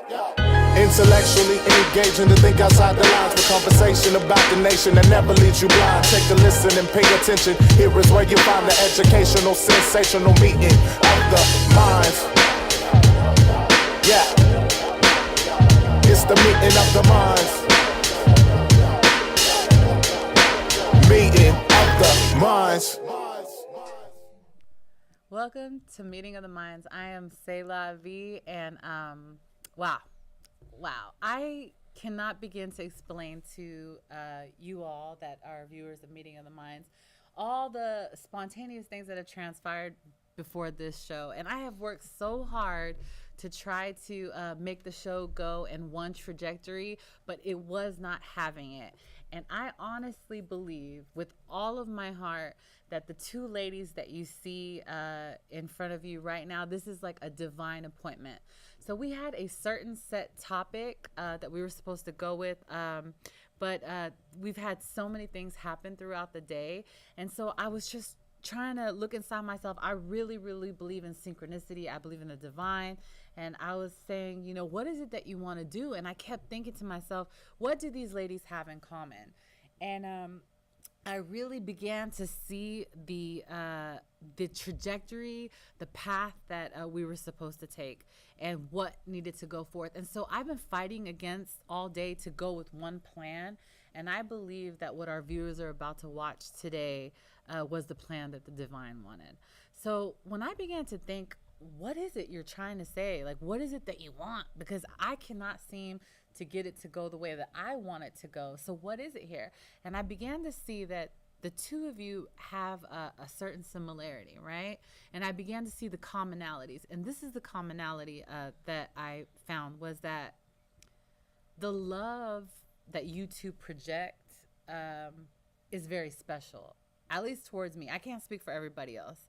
Intellectually engaging to think outside the lines with conversation about the nation that never leaves you blind. Take a listen and pay attention. Here is where you find the educational, sensational meeting of the minds. Yeah, it's the meeting of the minds. Meeting of the minds. Welcome to Meeting of the Minds. I am Selah V, and wow, I cannot begin to explain to you all that are viewers of Meeting of the Minds all the spontaneous things that have transpired before this show. And I have worked so hard to try to make the show go in one trajectory, but it was not having it. And I honestly believe with all of my heart that the two ladies that you see in front of you right now, this is like a divine appointment. So we had a certain set topic that we were supposed to go with, but we've had so many things happen throughout the day. And so I was just trying to look inside myself. I really, really believe in synchronicity. I believe in the divine. And I was saying, you know, what is it that you want to do? And I kept thinking to myself, what do these ladies have in common? And I really began to see the trajectory, the path that we were supposed to take and what needed to go forth. And so I've been fighting against all day to go with one plan. And I believe that what our viewers are about to watch today was the plan that the divine wanted. So when I began to think, what is it you're trying to say? Like, what is it that you want? Because I cannot seem to get it to go the way that I want it to go. So what is it here? And I began to see that the two of you have a certain similarity, right? And I began to see the commonalities. And this is the commonality that I found, was that the love that you two project is very special, at least towards me. I can't speak for everybody else,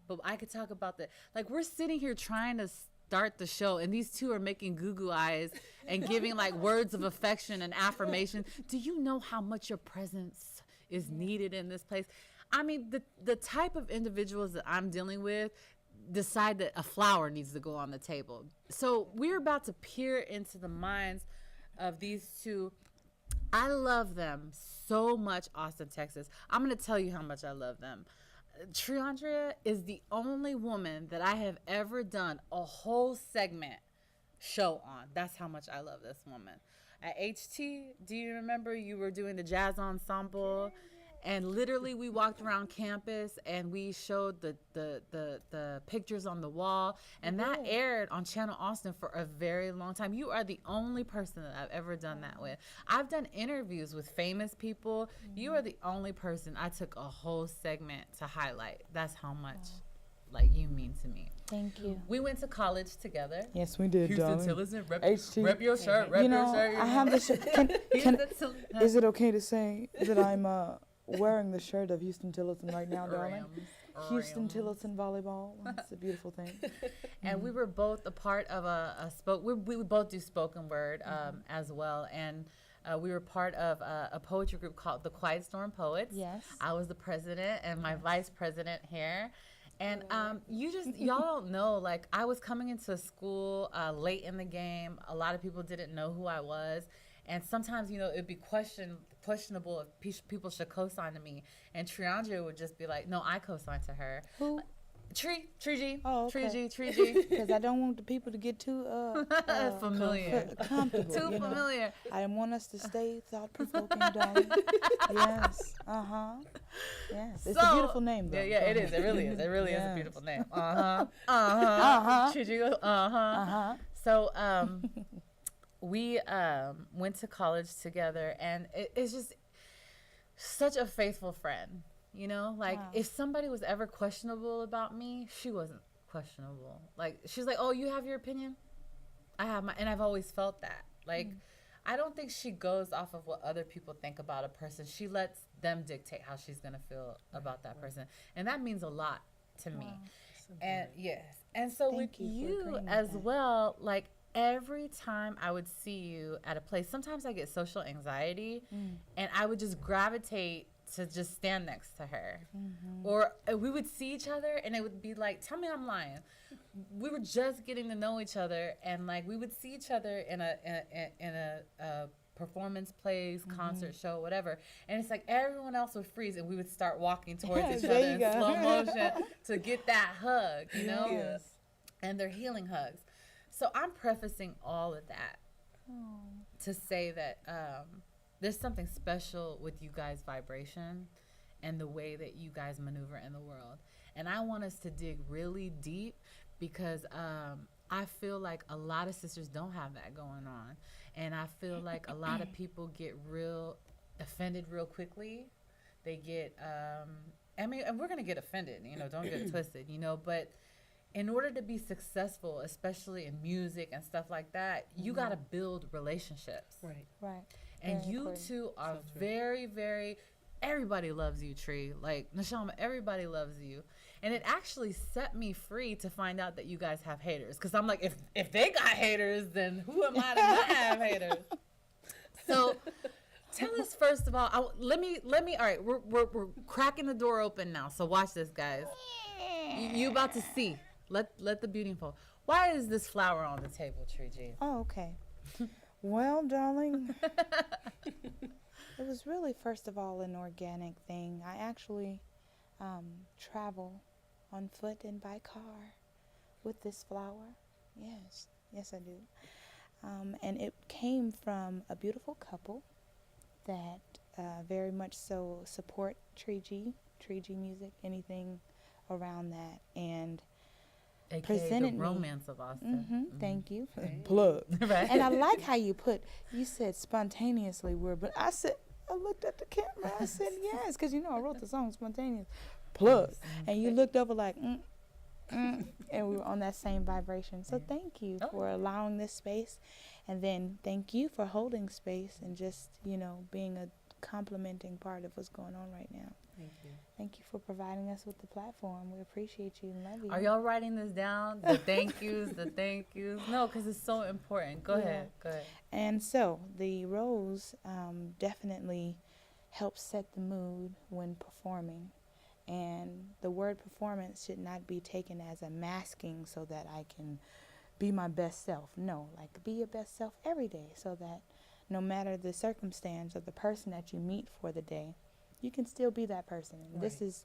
but I could talk about that. Like, we're sitting here trying to start the show, and these two are making goo-goo eyes and giving like words of affection and affirmation. Do you know how much your presence is needed in this place? I mean, the type of individuals that I'm dealing with decide that a flower needs to go on the table. So we're about to peer into the minds of these two. I love them so much, Austin, Texas. I'm going to tell you how much I love them. Triandria is the only woman that I have ever done a whole segment show on. That's how much I love this woman. At HT, do you remember you were doing the jazz ensemble? And literally we walked around campus and we showed the pictures on the wall. And that aired on Channel Austin for a very long time. You are the only person that I've ever done that with. I've done interviews with famous people. You are the only person I took a whole segment to highlight. That's how much like you mean to me. Thank you. We went to college together. Yes, we did, Houston darling. Tillotson, rep your shirt, You know, I have the shirt. Is it okay to say that I'm wearing the shirt of Houston Tillotson right now, darling? Houston Tillotson volleyball. It's a beautiful thing. And we were both a part of we would both do spoken word as well. And we were part of a poetry group called the Quiet Storm Poets. Yes. I was the president and my vice president here. And y'all don't know, like, I was coming into school late in the game. A lot of people didn't know who I was. And sometimes, you know, it'd be questionable if people should co-sign to me. And Triandria would just be like, no, I co-sign to her. Who? Tree G. Oh, okay. Tree G. Because I don't want the people to get too familiar. Comfortable. Too familiar. I want us to stay thought-provoking, darling. Yes. Uh-huh. Yes. It's a beautiful name, though. Yeah, it is. It really is. It really is a beautiful name. Tree G goes, So we went to college together, and it's just such a faithful friend. You know, like, if somebody was ever questionable about me, she wasn't questionable. Like, she's like, oh, you have your opinion? I have my, and I've always felt that. Like, I don't think she goes off of what other people think about a person. She lets them dictate how she's going to feel about that person. And that means a lot to me. So and yes. And so with you as well, like, every time I would see you at a place, sometimes I get social anxiety and I would just gravitate to just stand next to her. Or we would see each other and it would be like, tell me I'm lying, we were just getting to know each other, and like we would see each other in a performance plays, concert show, whatever, and it's like everyone else would freeze and we would start walking towards each other in slow motion to get that hug, you know. Yes. And they're healing hugs. So I'm prefacing all of that to say that there's something special with you guys' vibration and the way that you guys maneuver in the world. And I want us to dig really deep because I feel like a lot of sisters don't have that going on. And I feel like a lot of people get real offended real quickly. They get, and we're going to get offended, you know, don't get twisted, you know, but in order to be successful, especially in music and stuff like that, you got to build relationships. Right. And Very you important. two are very, very, everybody loves you, Tree. Like, Neshama, everybody loves you. And it actually set me free to find out that you guys have haters. Because I'm like, if they got haters, then who am I to not have haters? So tell us, first of all, let me, all right, we're cracking the door open now. So watch this, guys. You about to see. Let the beauty unfold. Why is this flower on the table, Tree G? Oh, okay. Well, darling, it was really, first of all, an organic thing. I actually travel on foot and by car with this flower. Yes, I do. And it came from a beautiful couple that very much so support Tree G music, anything around that, and AKA presented the me. romance of Austin. Thank you. Plug. Right. And I like how you said spontaneously word, but I looked at the camera, I said yes, because you know I wrote the song spontaneous. Plug. And you looked over like, and we were on that same vibration. So thank you for allowing this space, and then thank you for holding space and just, you know, being a complimenting part of what's going on right now. Thank you. Thank you for providing us with the platform. We appreciate you and love you. Are y'all writing this down? The thank yous, the thank yous? No, because it's so important. Go ahead. And so the rose definitely helps set the mood when performing. And the word performance should not be taken as a masking so that I can be my best self. No, like be your best self every day so that no matter the circumstance or the person that you meet for the day, you can still be that person. And this is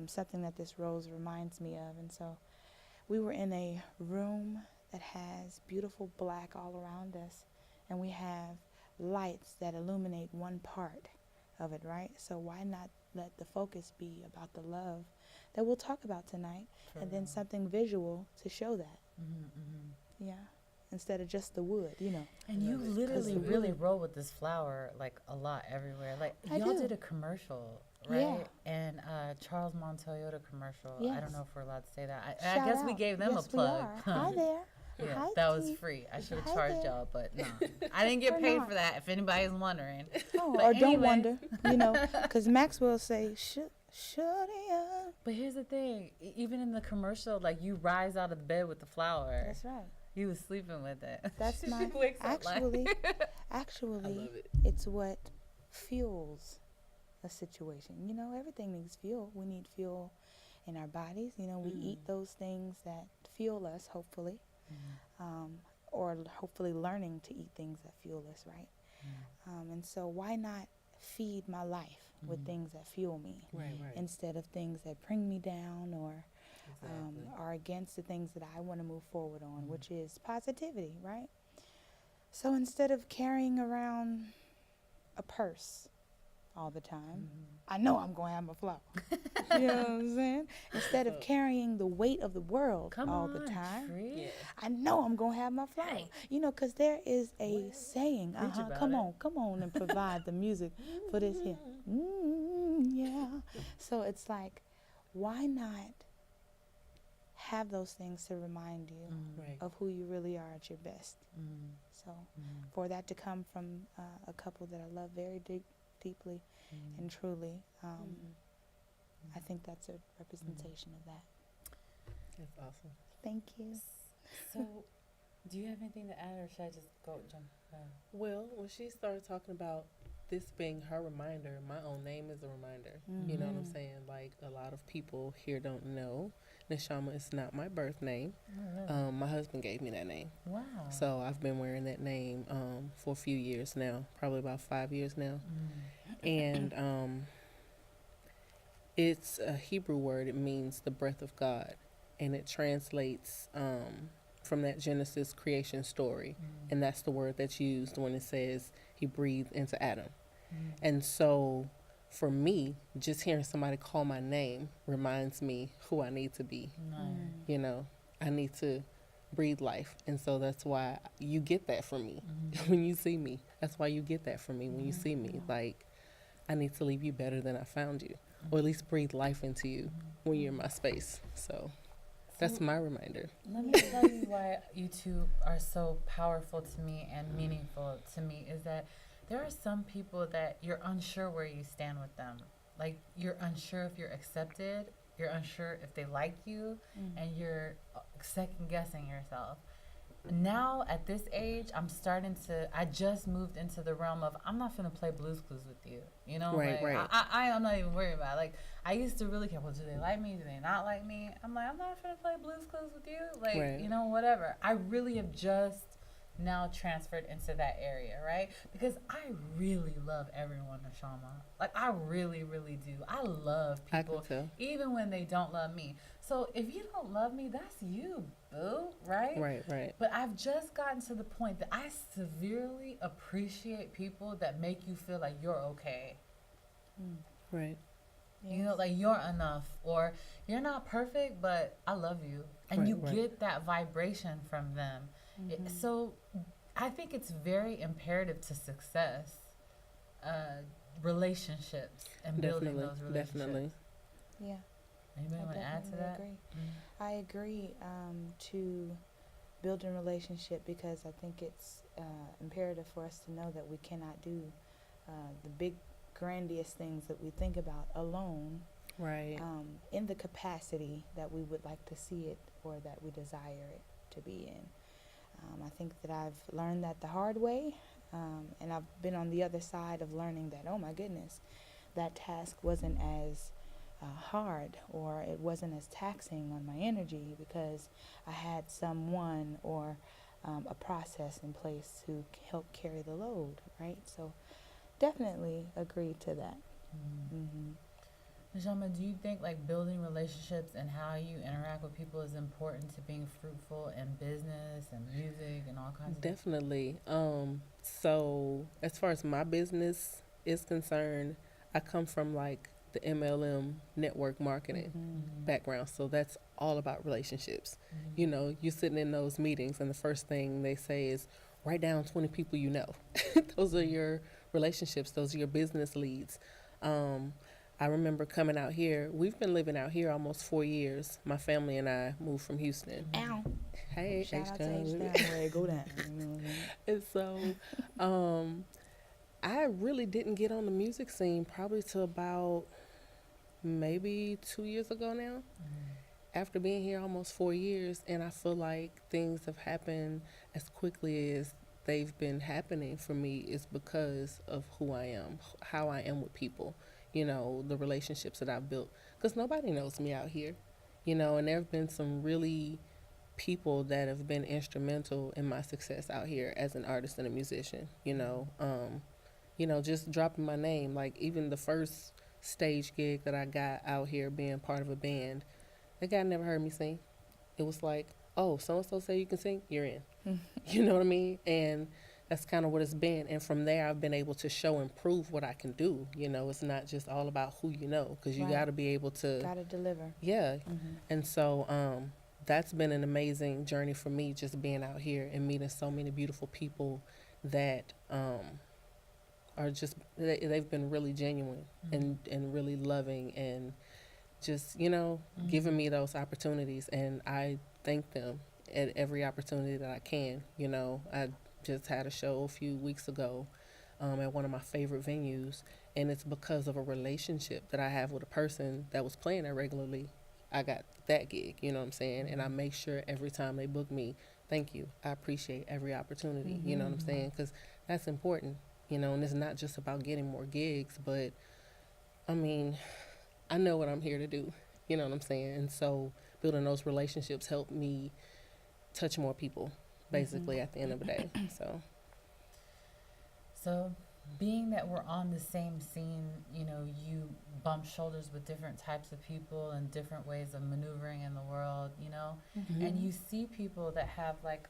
something that this rose reminds me of. And so we were in a room that has beautiful black all around us, and we have lights that illuminate one part of it, right? So why not let the focus be about the love that we'll talk about tonight, and then something visual to show that. Yeah. Instead of just the wood, you know. And you literally really roll with this flower like a lot everywhere. Like y'all did a commercial, right? Yeah. And Charles Montoyota commercial. Yes. I don't know if we're allowed to say that. I Shout guess we out. gave them Yes, a plug. We are. Hi there. Yeah, Hi, that was T. free. I should have Hi charged there. y'all, but no. I didn't get We're paid not. for that, if anybody's wondering. Oh, But or anyway. don't wonder, you know, because Maxwell say, should ya? But here's the thing. Even in the commercial, like you rise out of the bed with the flower. That's right. You was sleeping with it. That's my, She wakes up like- actually, it. it's what fuels a situation. You know, everything needs fuel. We need fuel in our bodies. You know, we eat those things that fuel us, hopefully, or hopefully learning to eat things that fuel us, right? And so why not feed my life with things that fuel me Right. instead of things that bring me down or are against the things that I want to move forward on, which is positivity, right? So instead of carrying around a purse all the time, I know I'm going to have my flower. You know what I'm saying? Instead of carrying the weight of the world all the time, Tree. I know I'm going to have my flower. You know, because there is a saying, Preach about come on and provide the music for this here. Yeah. So it's like, why not have those things to remind you Right. of who you really are at your best? So for that to come from a couple that I love very deeply and truly, I think that's a representation of that. That's awesome. Thank you. So, do you have anything to add, or should I just jump? Well, when she started talking about this being her reminder, my own name is a reminder. You know what I'm saying? Like, a lot of people here don't know Neshama is not my birth name. My husband gave me that name. Wow. So I've been wearing that name for a few years now, probably about 5 years now. And it's a Hebrew word. It means the breath of God. And it translates from that Genesis creation story. And that's the word that's used when it says he breathed into Adam. And so for me, just hearing somebody call my name reminds me who I need to be. You know, I need to breathe life. And so that's why you get that from me when you see me. That's why you get that from me when you see me. Like, I need to leave you better than I found you, or at least breathe life into you when you're in my space. So that's my reminder. Let me tell you why you two are so powerful to me and meaningful to me is that there are some people that you're unsure where you stand with them. Like, you're unsure if you're accepted, you're unsure if they like you, and you're second guessing yourself. Now, at this age, I just moved into the realm of, I'm not finna play Blues Clues with you. You know? Right, like, right. I'm not even worried about it. Like, I used to really care, well, do they like me? Do they not like me? I'm like, I'm not finna play Blues Clues with you. Like, Right. you know, whatever. I really have just now transferred into that area, right? Because I really love everyone, Neshama. Like, I really, really do. I love people, I can tell. even when they don't love me. So if you don't love me, that's you, boo, right? Right, right. But I've just gotten to the point that I severely appreciate people that make you feel like you're okay. Right. You know, like you're enough, or you're not perfect, but I love you. And Right, you right. get that vibration from them. So I think it's very imperative to success, relationships, and building Definitely, those relationships. definitely. Yeah. Anybody I want to add to definitely that? agree. I agree to build a relationship because I think it's imperative for us to know that we cannot do the big, grandiose things that we think about alone Right. in the capacity that we would like to see it or that we desire it to be in. I think that I've learned that the hard way, and I've been on the other side of learning that, oh my goodness, that task wasn't as hard, or it wasn't as taxing on my energy because I had someone or a process in place to help carry the load, right? So definitely agree to that. Neshama, do you think like building relationships and how you interact with people is important to being fruitful in business and music and all kinds of Definitely. So as far as my business is concerned, I come from like the MLM network marketing background. So that's all about relationships. You know, you're sitting in those meetings and the first thing they say is write down 20 people you know. Those are your relationships. Those are your business leads. I remember coming out here. We've been living out here almost 4 years. My family and I moved from Houston. Ow. Hey, Shout out to H-Town. H-Town where it go down. You know what I mean? And so I really didn't get on the music scene probably till about maybe 2 years ago now. After being here almost 4 years, and I feel like things have happened as quickly as they've been happening for me is because of who I am, how I am with people, you know, the relationships that I've built. Because nobody knows me out here, you know, and there have been some really people that have been instrumental in my success out here as an artist and a musician, you know, just dropping my name, like even the first stage gig that I got out here being part of a band, that guy never heard me sing. It was like, oh, so-and-so say you can sing, you're in. You know what I mean? And that's kind of what it's been. And from there, I've been able to show and prove what I can do. You know, it's not just all about who you know, because you Right. got to be able to. Gotta deliver. Yeah. And so that's been an amazing journey for me, just being out here and meeting so many beautiful people that are just, they've been really genuine and really loving and just, you know, giving me those opportunities. And I thank them at every opportunity that I can. You know, I just had a show a few weeks ago at one of my favorite venues, and it's because of a relationship that I have with a person that was playing there regularly. I got that gig, you know what I'm saying? And I make sure every time they book me, thank you. I appreciate every opportunity, you know what I'm saying? Because that's important, you know, and it's not just about getting more gigs, but I mean, I know what I'm here to do, you know what I'm saying? And so building those relationships helped me touch more people, basically, at the end of the day. So, being that we're on the same scene, you know, you bump shoulders with different types of people and different ways of maneuvering in the world, you know, and you see people that have like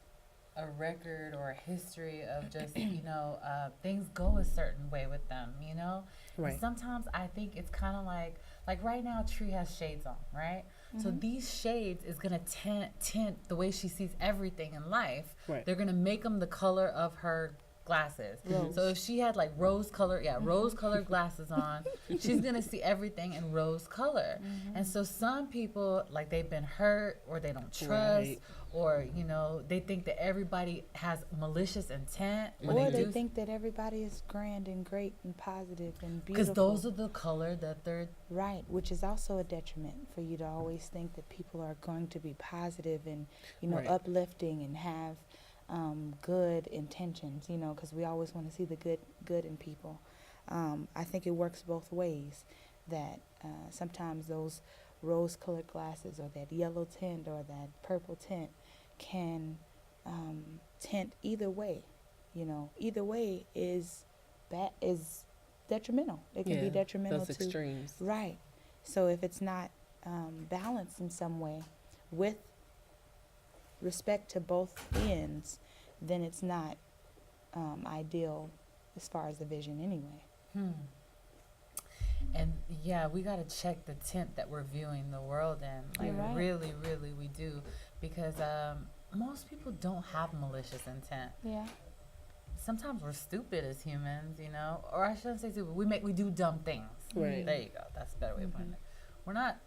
a record or a history of just, you know, things go a certain way with them, you know? Right. And sometimes I think it's kind of like right now, Tree has shades on, right? So these shades is going to tint the way she sees everything in life. Right. They're going to make them the color of her glasses. So if she had like rose colored glasses on, she's gonna see everything in rose color. And so some people, like, they've been hurt, or they don't trust, or, you know, they think that everybody has malicious intent, or they think that everybody is grand and great and positive and beautiful, because those are the color that they're right, which is also a detriment for you to always think that people are going to be positive and, you know, uplifting and have good intentions, you know, because we always want to see the good in people. I think it works both ways, that sometimes those rose-colored glasses or that yellow tint or that purple tint can tint either way. You know, either way is detrimental. It can be detrimental those to extremes. Right. So if it's not balanced in some way with respect to both ends, then it's not ideal as far as the vision anyway. And yeah, we got to check the tint that we're viewing the world in. Like, really, really, we do. Because most people don't have malicious intent. Yeah. Sometimes we're stupid as humans, you know? Or I shouldn't say stupid. We do dumb things. Right. There you go. That's a better way of putting it. We're not...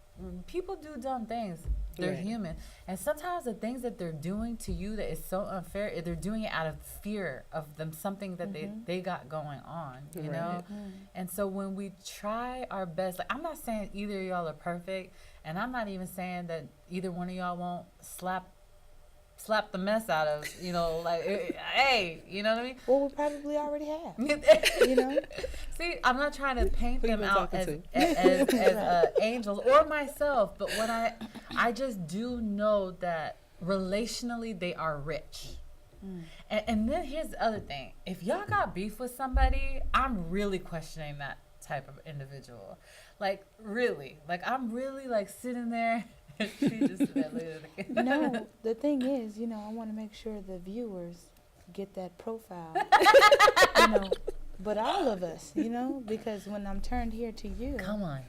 People do dumb things. They're human. And sometimes the things that they're doing to you that is so unfair, they're doing it out of fear of them, something that they got going on, you know? And so when we try our best, like, I'm not saying either of y'all are perfect, and I'm not even saying that either one of y'all won't slap the mess out of, you know, like, hey, you know what I mean? Well, we probably already have, you know? See, I'm not trying to paint them out as angels or myself, but what I just do know that relationally they are rich. And then here's the other thing. If y'all got beef with somebody, I'm really questioning that type of individual. Like, really. Like, I'm really, like, sitting there. She just said that later. No, the thing is, you know, I want to make sure the viewers get that profile, you know, but all of us, you know, because when I'm turned here to you, come on,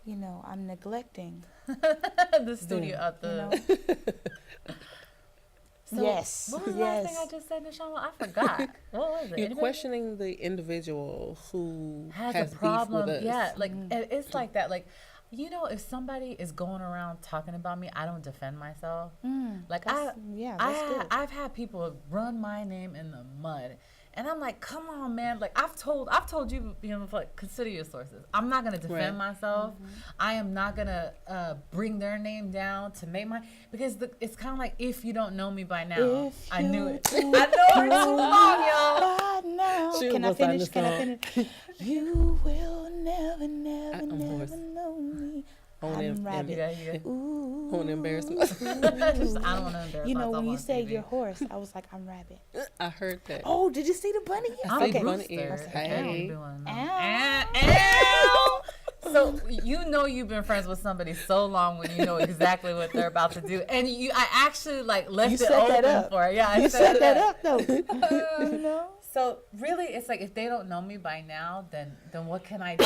you know, I'm neglecting the studio out there. You know? So yes. What was the last thing I just said, Nishama? I forgot. What was it? You're questioning the individual who has a problem. Beef with us. Yeah, like it's like that. Like, you know, if somebody is going around talking about me, I don't defend myself. Like I've had people run my name in the mud, and I'm like, come on, man. Like I've told you, you know, like, consider your sources. I'm not gonna defend myself. I am not gonna bring their name down to make my, because it's kind of like, if you don't know me by now, I knew it. I know it's too long, y'all. Can I finish? You will never know me. I'm rabbit. Ooh. I want to embarrass myself. I don't want to embarrass myself. You know, when you say you're horse, I was like, I'm rabbit. I heard that. Oh, did you see the bunny? I'm see bunny ears. Hey. Ow. So you know you've been friends with somebody so long when you know exactly what they're about to do, and I actually like left it open for it. Yeah, I set that up though. You know. So really, it's like, if they don't know me by now, then what can I do?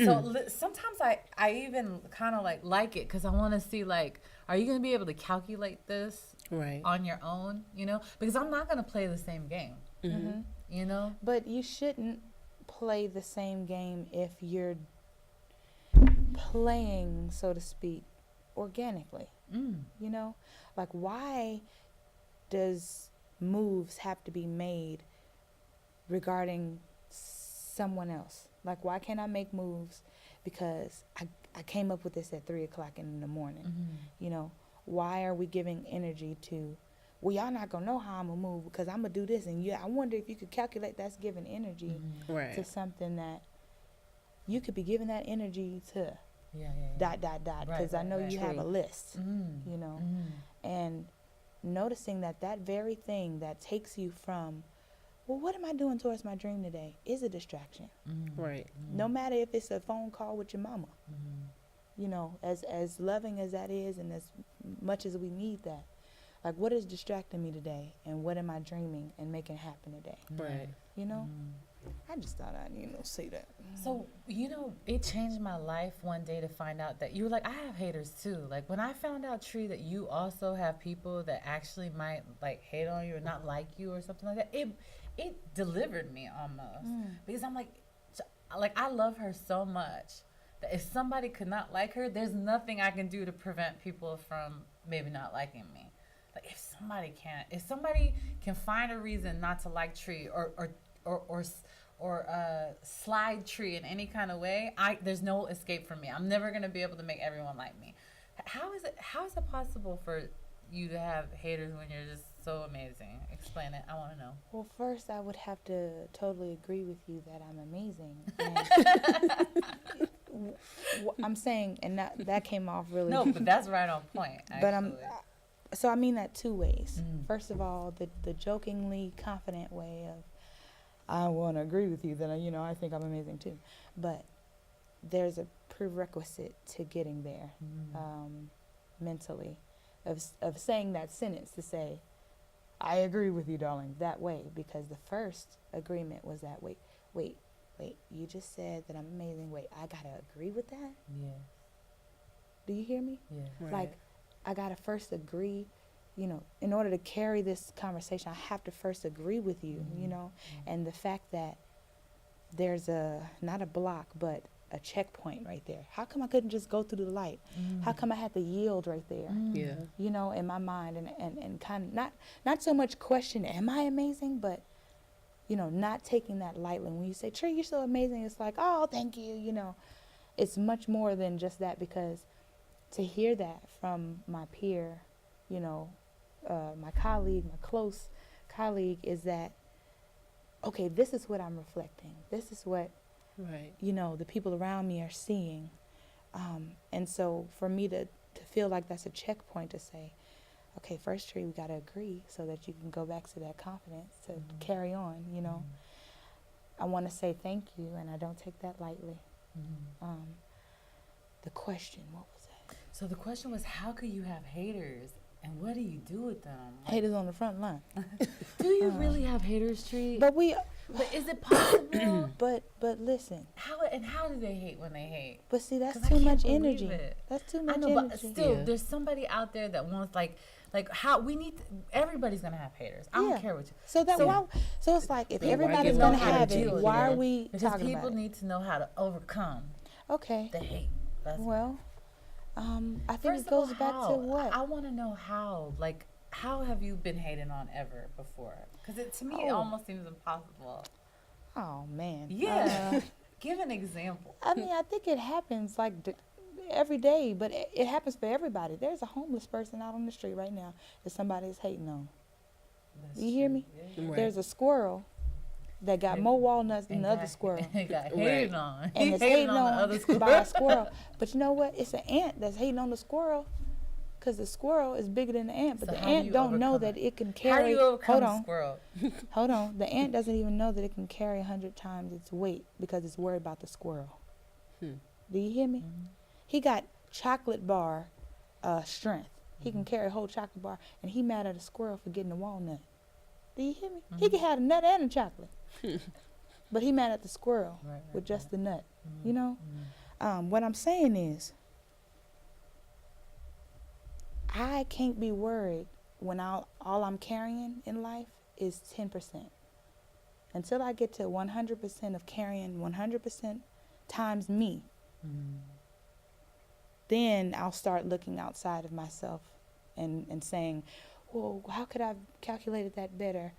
So sometimes I even kind of like it, because I want to see, like, are you going to be able to calculate this on your own? You know, because I'm not going to play the same game. You know, but you shouldn't play the same game if you're playing, so to speak, organically. You know, like, why does moves have to be made regarding someone else? Like, why can't I make moves because I came up with this at 3:00 in the morning? You know, why are we giving energy to, well, y'all not gonna know how I'm gonna move because I'm gonna do this, and I wonder if you could calculate that's giving energy to something that you could be giving that energy to dot, because I know you have a list, Mm-hmm. you know, Mm-hmm. and noticing that very thing that takes you from, well, what am I doing towards my dream today, is a distraction. Mm-hmm. Right. No matter if it's a phone call with your mama, Mm-hmm. you know, as loving as that is, and as much as we need that, like, what is distracting me today, and what am I dreaming and making happen today, Right. you know? Mm-hmm. I just thought I'd, say that. So, it changed my life one day to find out that you were like, I have haters too. Like, when I found out, Tree, that you also have people that actually might, like, hate on you or not like you or something like that, it delivered me almost. Because I'm like, I love her so much that if somebody could not like her, there's nothing I can do to prevent people from maybe not liking me. Like, if somebody can find a reason not to like Tree or slide Tree in any kind of way, there's no escape from me. I'm never gonna be able to make everyone like me. How is it possible for you to have haters when you're just so amazing? Explain it. I want to know. Well, first, I would have to totally agree with you that I'm amazing. And I'm saying, and that came off really. No, but that's right on point. Actually. But so I mean that two ways. First of all, the jokingly confident way of, I want to agree with you that I think I'm amazing too, but there's a prerequisite to getting there, mentally, of saying that sentence, to say, I agree with you, darling, that way, because the first agreement was that, wait, you just said that I'm amazing. Wait, I gotta agree with that? Yeah. Do you hear me? Yeah. Right. Like, I gotta first agree, in order to carry this conversation, I have to first agree with you, and the fact that there's not a block, but a checkpoint right there. How come I couldn't just go through the light? How come I had to yield right there? Yeah. In my mind, and kind of not so much question, am I amazing, but not taking that lightly. When you say, Tree, you're so amazing, it's like, oh, thank you, it's much more than just that, because to hear that from my peer, my colleague, my close colleague, is that, okay, this is what I'm reflecting. This is what, Right. the people around me are seeing. And so for me to feel like that's a checkpoint to say, okay, first, Tree, we got to agree so that you can go back to that confidence to carry on, I want to say thank you, and I don't take that lightly. The question, what was that? So the question was, how could you have haters, and what do you do with them? Haters on the front line. Do you really have haters, Tree? But is it possible? but listen. How do they hate when they hate? But see, that's 'Cause I too can't much believe energy. it. That's too much I know, energy. but still, Yeah. there's somebody out there that wants how we need. Everybody's gonna have haters. I don't care what you. So it's like, if Why everybody's give gonna them have energy? it, why are Yeah. we Because talking people about it? need to know how to overcome Okay. the hate. That's Well, I think First it goes of all, back how? to what? I want to know how. Like, how have you been hated on ever before? Because to me, it Oh. almost seems impossible. Oh man. Yeah. Give an example. I mean, I think it happens like every day, but it happens for everybody. There's a homeless person out on the street right now that somebody is hating on. That's You hear true. me? Yeah. Right. There's a squirrel that got more walnuts than And the other got- squirrel. got hated Right. on. And He it's hated hating on the other squirrel. by a squirrel. But you know what? It's an ant that's hating on the squirrel, because the squirrel is bigger than the ant. But So the how do ant you don't know overcome that it? it can How do carry. you overcome Hold a on, squirrel? hold on. The ant doesn't even know that it can carry 100 times its weight because it's worried about the squirrel. Hmm. Do you hear me? Mm-hmm. He got chocolate bar strength. He can carry a whole chocolate bar, and he mad at a squirrel for getting a walnut. Do you hear me? He can have a nut and a chocolate. But he mad at the squirrel Right, with just the nut. Mm-hmm. You know? What I'm saying is, I can't be worried when all I'm carrying in life is 10%. Until I get to 100% of carrying 100% times me, then I'll start looking outside of myself and saying, well, how could I have calculated that better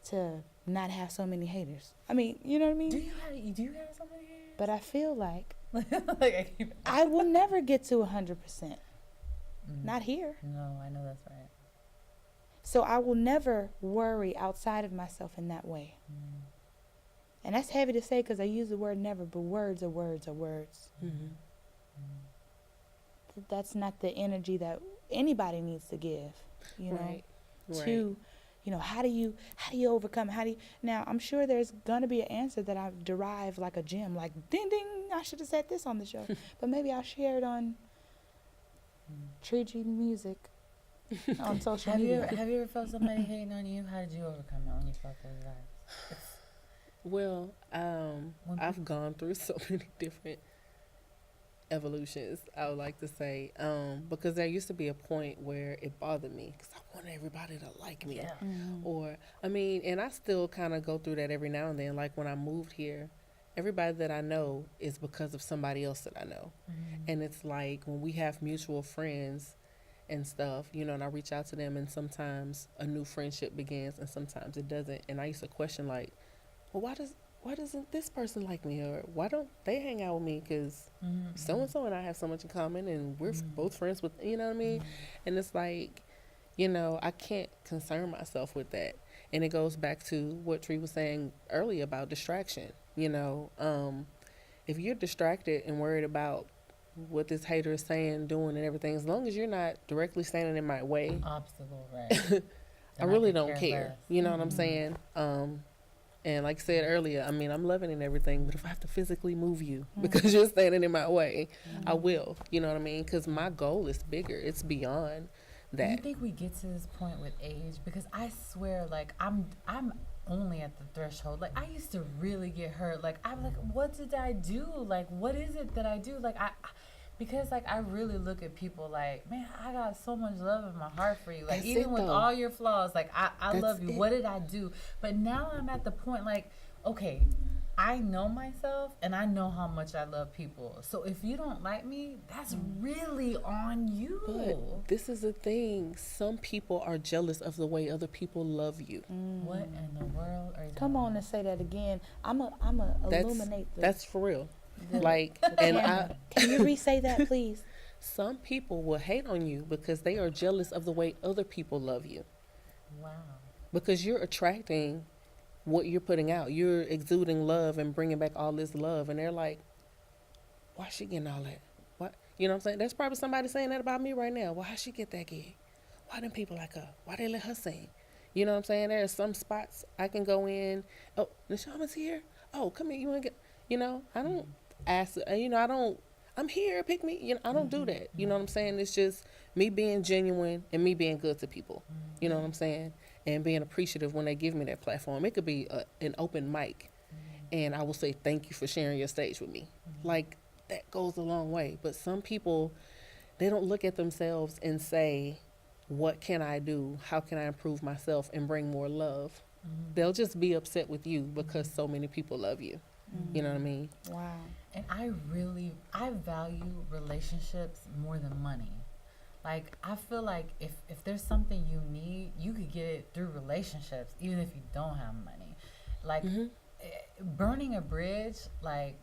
to not have so many haters? I mean, you know what I mean? Do you have somebody here? But I feel like Like, I keep. I will never get to 100%. Not here. No, I know that's right. So I will never worry outside of myself in that way. And that's heavy to say because I use the word never, but words are words are words. that's not the energy that anybody needs to give, you know, Right. to, you know, how do you overcome, now I'm sure there's going to be an answer that I've derived like a gem, like ding ding, I should have said this on the show, but maybe I'll share it on Tree G Music on social media. Have you ever felt somebody hating on you? How did you overcome it when you felt those vibes? Well, I've gone through so many different evolutions, I would like to say, because there used to be a point where it bothered me because I wanted everybody to like me. Yeah. Or, I mean, and I still kind of go through that every now and then. Like when I moved here, everybody that I know is because of somebody else that I know. And it's like when we have mutual friends and stuff, you know, and I reach out to them, and sometimes a new friendship begins and sometimes it doesn't. And I used to question, like, well, why doesn't this person like me, or why don't they hang out with me? Because so and so and I have so much in common, and we're both friends with, you know what I mean? And it's like, you know, I can't concern myself with that. And it goes back to what Tree was saying earlier about distraction. You know, if you're distracted and worried about what this hater is saying, doing, and everything, as long as you're not directly standing in my way, Obstacle, right? I Then really could don't care. less. You know what I'm saying? And like I said earlier, I mean, I'm loving and everything, but if I have to physically move you because you're standing in my way, I will. You know what I mean? Because my goal is bigger. It's beyond Do you that. think we get to this point with age? Because I swear, like, I'm only at the threshold. Like, I used to really get hurt. Like, I'm like, what did I do? Like, what is it that I do? Like, because, like, I really look at people like, man, I got so much love in my heart for you. Like, That's even it, with though. all your flaws, like, I That's love you. it. What did I do? But now I'm at the point, like, okay, I know myself and I know how much I love people. So if you don't like me, that's really on you. But this is the thing. Some people are jealous of the way other people love you. What in the world are you Come talking on and say that again. I'm a illuminate the, That's for real. the Like, the and camera. Can you re-say that, please? some people will hate on you because they are jealous of the way other people love you. Wow. Because you're attracting what you're putting out. You're exuding love and bringing back all this love. And they're like, why is she getting all that? What? You know what I'm saying? There's probably somebody saying that about me right now. Well, how'd she get that gig? Why them people like her? Why they let her sing? You know what I'm saying? There are some spots I can go in. Oh, Nishama's here? Oh, come here. You want to get, you know, I don't ask, you know, I don't, I'm here, pick me. You know, I don't do that. You know what I'm saying? It's just me being genuine and me being good to people. You know what I'm saying? And being appreciative when they give me that platform. It could be an open mic, and I will say thank you for sharing your stage with me. Like, that goes a long way. But some people, they don't look at themselves and say, what can I do? How can I improve myself and bring more love? They'll just be upset with you because so many people love you. You know what I mean? Wow. And I value relationships more than money. Like, I feel like if there's something you need, you could get it through relationships, even if you don't have money. Like, burning a bridge, like,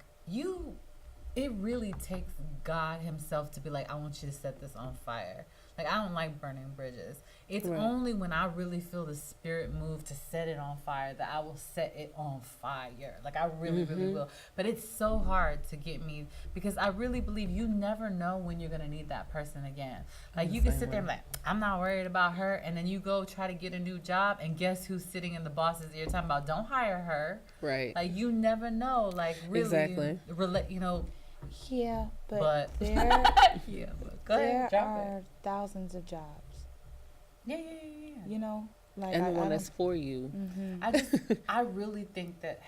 it really takes God himself to be like, I want you to set this on fire. Like, I don't like burning bridges. It's only when I really feel the spirit move to set it on fire that I will set it on fire. Like, I really, really will. But it's so hard to get me, because I really believe you never know when you're going to need that person again. Like, you can sit there and be like, I'm not worried about her. And then you go try to get a new job, and guess who's sitting in the boss's ear talking about, don't hire her. Right. Like, you never know. Like, really, Exactly. you know. Yeah, but But there yeah, but go ahead, there drop are it. thousands of jobs. Yeah. You know, like And the I one don't- that's for you. I really think that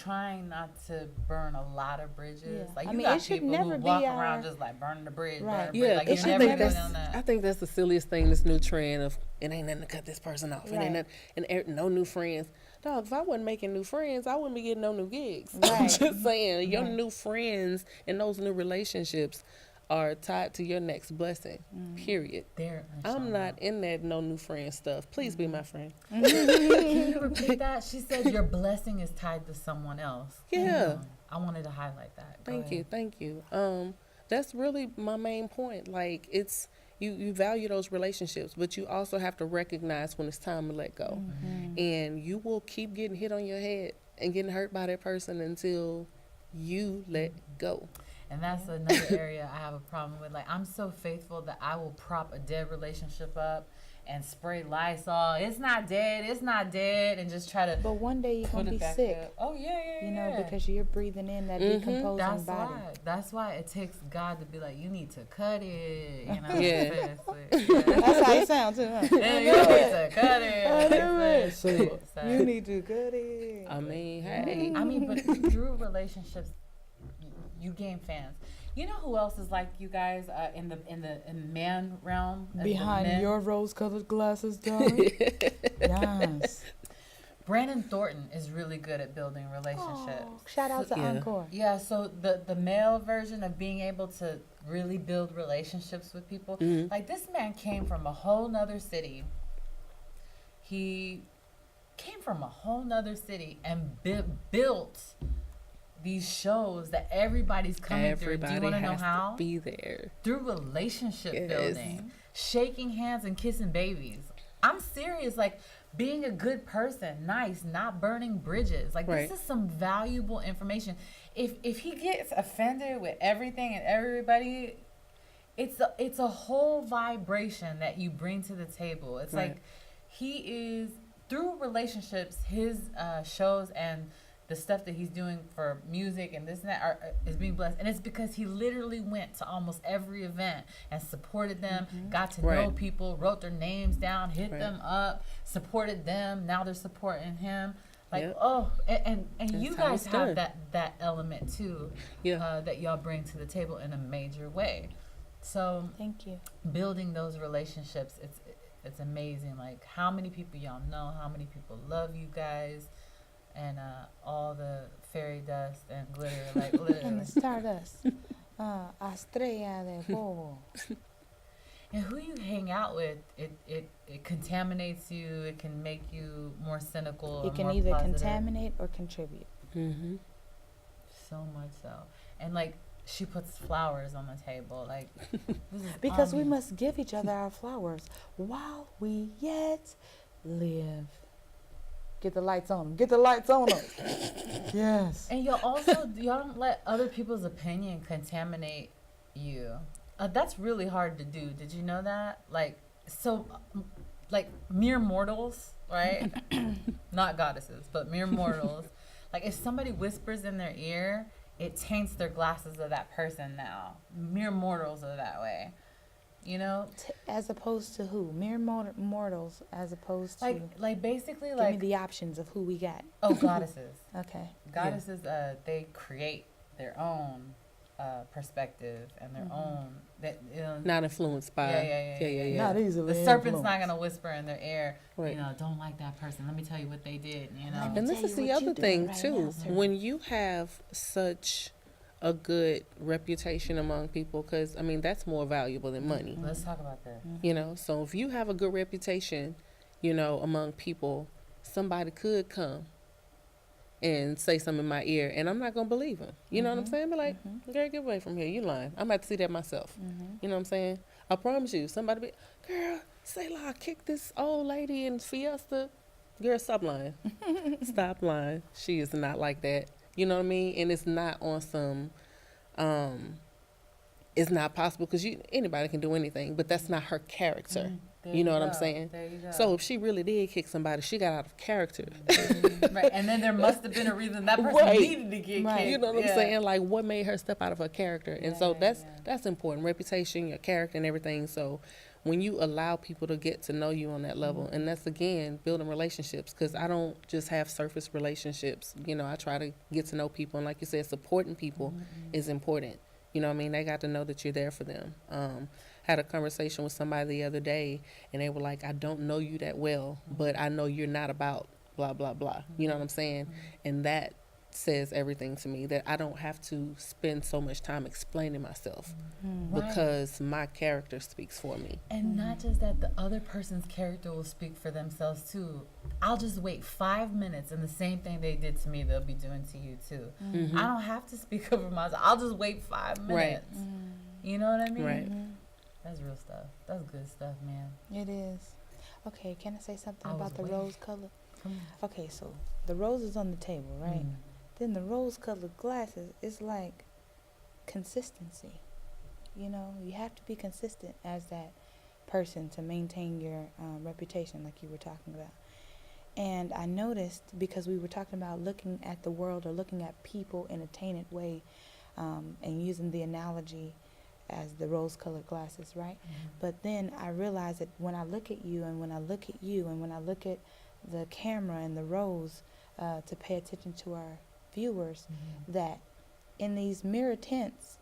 trying not to burn a lot of bridges. Yeah. Like, I you mean, got it should people never who be walk our- around just like burning the bridge, Right. burning the bridge. Yeah, Like, it you're should never never- doing that. I think that's the silliest thing, this new trend of, it ain't nothing to cut this person off. It Right. ain't nothing, and no new friends. Dog, if I wasn't making new friends, I wouldn't be getting no new gigs. I'm Right. just saying, your Right. new friends and those new relationships are tied to your next blessing, period. There, I'm not in that no new friend stuff. Please be my friend. Can you repeat that? She said your blessing is tied to someone else. Yeah. I wanted to highlight that. Go Thank ahead. you. That's really my main point. Like, it's you value those relationships, but you also have to recognize when it's time to let go. And you will keep getting hit on your head and getting hurt by that person until you let go. And that's another area I have a problem with. Like, I'm so faithful that I will prop a dead relationship up and spray Lysol. It's not dead. It's not dead. And just try to. But one day you're going to be sick. Up. Oh, yeah. You know, because you're breathing in that decomposing that's body. That's why it takes God to be like, you need to cut it. You know? Yeah. That's how it sounds, too, huh? Yeah, you need to cut it. So, you need to cut it. I mean, hey. I mean, but through relationships, you gain fans. You know who else is like you guys in the man realm? Behind your rose-colored glasses, darling. Yes. Brandon Thornton is really good at building relationships. Oh, shout out to Encore. Yeah, so the male version of being able to really build relationships with people. Like, this man came from a whole nother city. He came from a whole nother city and built these shows that everybody's coming through. Do you want to know how? To be there. Through relationship building, shaking hands and kissing babies. I'm serious. Like, being a good person, nice, not burning bridges. Like, this is some valuable information. If he gets offended with everything and everybody, it's a whole vibration that you bring to the table. It's like he is, through relationships, his shows and the stuff that he's doing for music and this and that is being blessed. And it's because he literally went to almost every event and supported them, got to know people, wrote their names down, hit them up, supported them. Now they're supporting him. Like, and you guys have that element too, that y'all bring to the table in a major way. So thank you. Building those relationships, it's amazing. Like, how many people y'all know, how many people love you guys. And all the fairy dust and glitter, like literally. And the stardust. Estrella de fuego. And who you hang out with, it contaminates you. It can make you more cynical. It can more either positive. contaminate or contribute. So much so. And like, she puts flowers on the table. Like, because we must give each other our flowers while we yet live. Get the lights on them. Get the lights on them. Yes. And y'all don't let other people's opinion contaminate you. That's really hard to do. Did you know that? Like mere mortals, right? Not goddesses, but mere mortals. Like, if somebody whispers in their ear, it taints their glasses of that person now. Mere mortals are that way. You know, as opposed to who? Mere mortals, as opposed to like basically give like me the options of who we got. Oh, goddesses. Okay. Goddesses, they create their own perspective and their own not influenced by yeah. Not easily. The serpent's not gonna whisper in their ear, you know, don't like that person. Let me tell you what they did. You know, and this is the other thing too. When you have such a good reputation among people, because I mean that's more valuable than money. Let's talk about that. You know, so if you have a good reputation, you know, among people, somebody could come and say something in my ear, and I'm not gonna believe him. You know what I'm saying? Be like, girl, get away from here. You lying. I'm about to see that myself. You know what I'm saying? I promise you. Somebody be, girl, say la, kick this old lady in Fiesta. Girl, stop lying. Stop lying. She is not like that. You know what I mean? And it's not on some, it's not possible because anybody can do anything, but that's not her character. You know what I'm saying? There you go. So if she really did kick somebody, she got out of character. Right. And then there must have been a reason that person needed to get kicked. You know what I'm saying? Like, what made her step out of her character? And so that's important. Reputation, your character and everything. So when you allow people to get to know you on that level, and that's, again, building relationships, because I don't just have surface relationships. You know, I try to get to know people. And like you said, supporting people is important. You know what I mean? They got to know that you're there for them. Had a conversation with somebody the other day, and they were like, I don't know you that well, but I know you're not about blah, blah, blah. You know what I'm saying? And that says everything to me, that I don't have to spend so much time explaining myself because my character speaks for me. And not just that, the other person's character will speak for themselves too. I'll just wait 5 minutes, and the same thing they did to me, they'll be doing to you too. I don't have to speak over myself. I'll just wait 5 minutes. You know what I mean? Right. That's real stuff. That's good stuff, man. It is. Okay, can I say something about the waiting. rose color? Okay, so the rose is on the table, right? Then the rose colored glasses, it's like consistency. You know, you have to be consistent as that person to maintain your reputation, like you were talking about. And I noticed, because we were talking about looking at the world or looking at people in a tainted way, and using the analogy as the rose-colored glasses, right? But then I realized that when I look at you and when I look at you and when I look at the camera and the rose, to pay attention to our viewers, that in these mirror tints,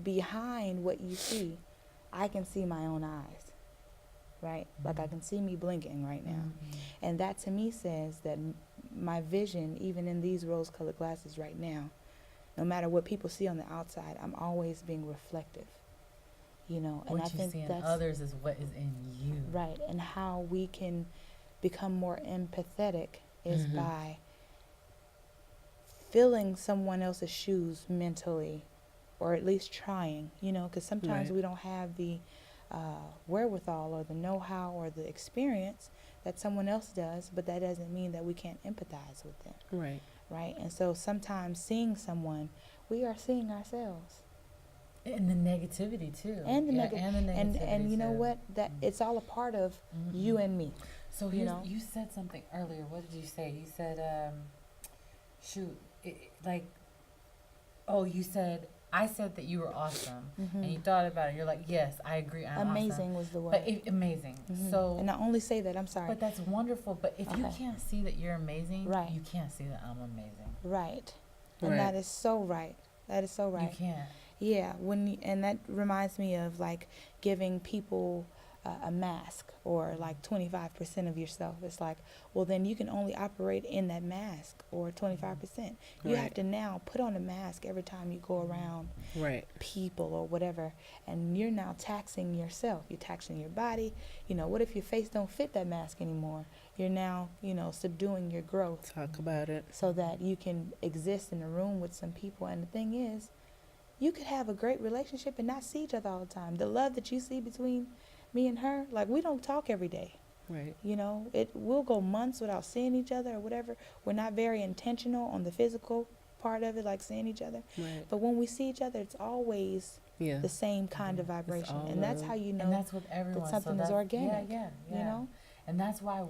behind what you see, I can see my own eyes, right? Like I can see me blinking right now. And that to me says that my vision, even in these rose-colored glasses right now, no matter what people see on the outside, I'm always being reflective, you know. And What I you think see in that's others is what is in you. right. And how we can become more empathetic is by filling someone else's shoes mentally, or at least trying, you know, because sometimes we don't have the wherewithal or the know-how or the experience that someone else does, but that doesn't mean that we can't empathize with them. Right? And so sometimes seeing someone, we are seeing ourselves. And the negativity too. And the negativity and you know too. what? That it's all a part of you and me. So you know? you said something earlier. What did you say? You said, you said, I said that you were awesome. And you thought about it. You're like, yes, I agree. I'm Amazing awesome. was the word. But amazing. So, and I only say that, I'm sorry. but that's wonderful. But if you can't see that you're amazing, Right. you can't see that I'm amazing. Right. And that is so right. That is so right. You can't. Yeah, and that reminds me of like giving people a mask, or like 25% of yourself. It's like, well, then you can only operate in that mask, or 25%. You have to now put on a mask every time you go around people or whatever, and you're now taxing yourself. You're taxing your body. You know, what if your face don't fit that mask anymore? You're now, you know, subduing your growth. Talk about it. So that you can exist in a room with some people. And the thing is, you could have a great relationship and not see each other all the time. The love that you see between me and her, like, we don't talk every day. You know, we'll go months without seeing each other or whatever. We're not very intentional on the physical part of it, like seeing each other. But when we see each other, it's always the same kind of vibration. And that's how you know, and that's with everyone. that something is organic. Yeah. You know? And that's why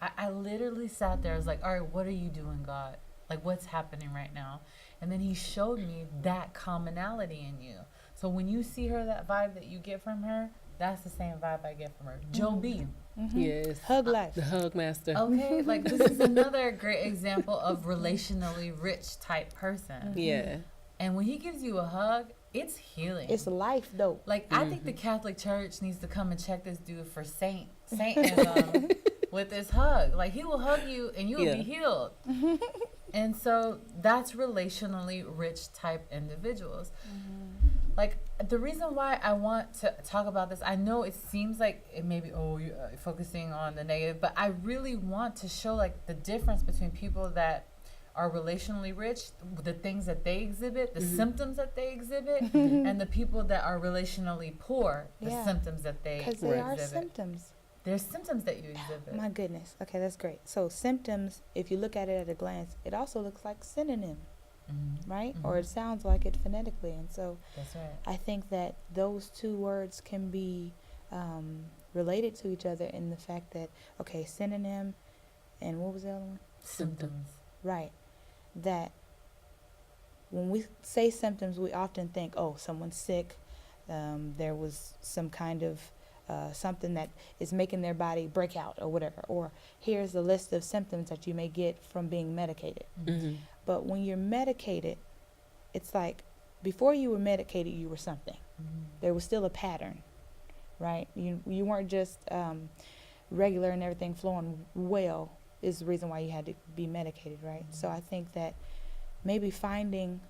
I literally sat there. I was like, all right, what are you doing, God? Like, what's happening right now? And then he showed me that commonality in you. So when you see her, that vibe that you get from her, that's the same vibe I get from her. Joe B. Yes. Hug life. The hug master. Okay, like this is another great example of relationally rich type person. Yeah. And when he gives you a hug, it's healing. It's life, though. Like, I think the Catholic Church needs to come and check this dude for saintism with this hug. Like, he will hug you and you will be healed. And so that's relationally rich type individuals. Like, the reason why I want to talk about this, I know it seems like it may be, you're focusing on the negative, but I really want to show, like, the difference between people that are relationally rich, the things that they exhibit, the symptoms that they exhibit, and the people that are relationally poor, the symptoms that they exhibit. Because they are symptoms. There's symptoms that you exhibit. My goodness. Okay, that's great. So symptoms, if you look at it at a glance, it also looks like synonym, right? Or it sounds like it phonetically. And so that's right. I think that those two words can be related to each other in the fact that, okay, synonym, and what was the other one? Symptoms. Right. That when we say symptoms, we often think, oh, someone's sick. There was some kind of something that is making their body break out or whatever. Or here's a list of symptoms that you may get from being medicated. But when you're medicated, it's like before you were medicated, you were something. There was still a pattern, right? You weren't just regular and everything flowing well is the reason why you had to be medicated, right? So I think that maybe finding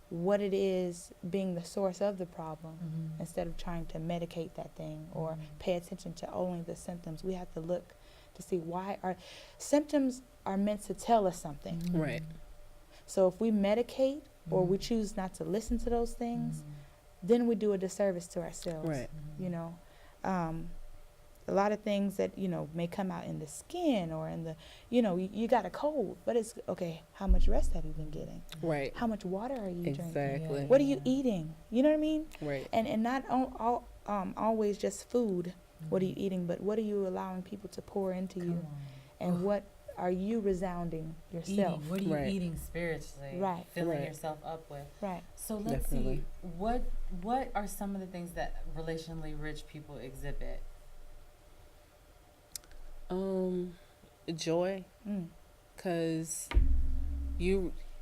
what it is being the source of the problem instead of trying to medicate that thing or pay attention to only the symptoms. We have to look to see why our symptoms are meant to tell us something. Right. So if we medicate or we choose not to listen to those things, then we do a disservice to ourselves. Right. You know, a lot of things that, may come out in the skin or in the, you got a cold, but it's okay. How much rest have you been getting? Right. How much water are you drinking? Exactly. What are you eating? You know what I mean? Right. And not always just food. What are you eating? But what are you allowing people to pour into you? And what are you resounding yourself? Eating. What are you Right. eating spiritually? Right. Filling Right. yourself up with. Right. So let's Definitely. see. What are some of the things that relationally rich people exhibit? Joy, because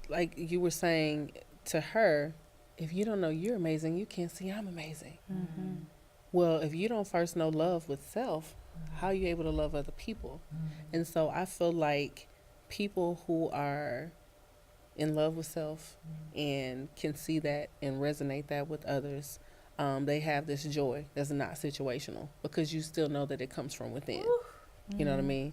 like you were saying to her, if you don't know you're amazing, you can't see I'm amazing. Well, if you don't first know love with self, how are you able to love other people? And so I feel like people who are in love with self and can see that and resonate that with others, they have this joy that's not situational, because you still know that it comes from within. You know what I mean?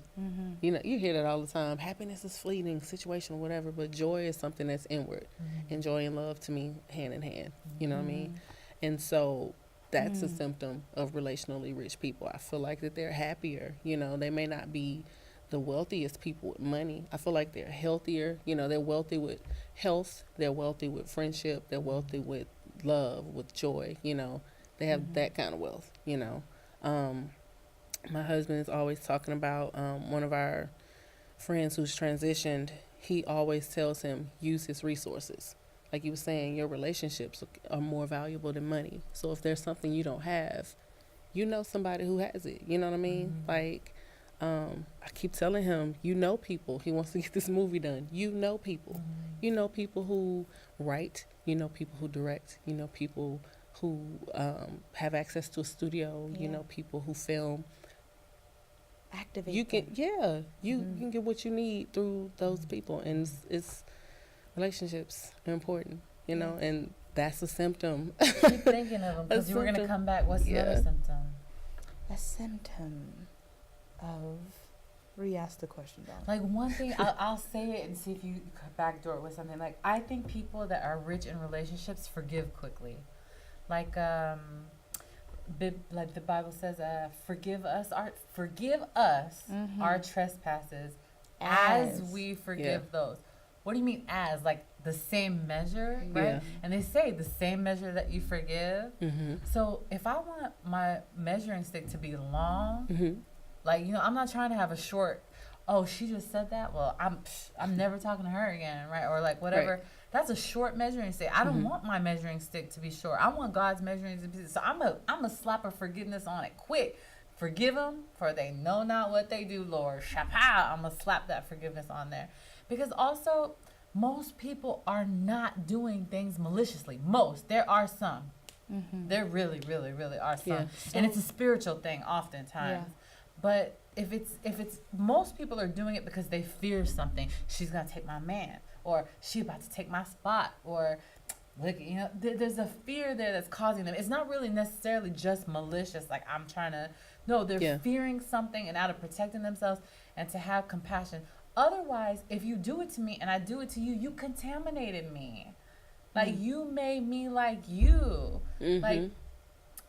You hear that all the time. Happiness is fleeting, situational, whatever, but joy is something that's inward. And joy and love, to me, hand in hand. You know what I mean? And so that's a symptom of relationally rich people. I feel like that they're happier. They may not be the wealthiest people with money. I feel like they're healthier. They're wealthy with health. They're wealthy with friendship. They're wealthy with love, with joy. They have that kind of wealth. My husband is always talking about one of our friends who's transitioned. He always tells him, use his resources. Like you were saying, your relationships are more valuable than money. So if there's something you don't have, somebody who has it. You know what I mean? Like, I keep telling him, people. He wants to get this movie done. People. People who write. People who direct. People who have access to a studio. People who film. Activate You can get what you need through those people, and it's relationships are important, and that's a symptom. Keep thinking of them, because you were going to come back. What's the other symptom? A symptom of, re-ask the question, Donna. Like, one thing, I'll say it and see if you backdoor it with something. Like, I think people that are rich in relationships forgive quickly. Like the Bible says, forgive us our trespasses as we forgive those. What do you mean as? Like the same measure, right? Yeah. And they say the same measure that you forgive. So if I want my measuring stick to be long, like, I'm not trying to have a short, oh, she just said that? Well, I'm never talking to her again, right? Or like whatever. Right. That's a short measuring stick. I don't want my measuring stick to be short. I want God's measuring stick to be. So I'm a slap of forgiveness on it quick. Forgive them, for they know not what they do, Lord. Shapow. I'm going to slap that forgiveness on there. Because also, most people are not doing things maliciously. Most. There are some. There really, really, really are some. Yeah. And it's a spiritual thing oftentimes. Yeah. But if it's most people are doing it because they fear something. She's going to take my man. Or she about to take my spot. Or, look, there's a fear there that's causing them. It's not really necessarily just malicious. Like, I'm trying to... No, they're fearing something and out of protecting themselves and to have compassion. Otherwise, if you do it to me and I do it to you, you contaminated me. Like, you made me like you. Like,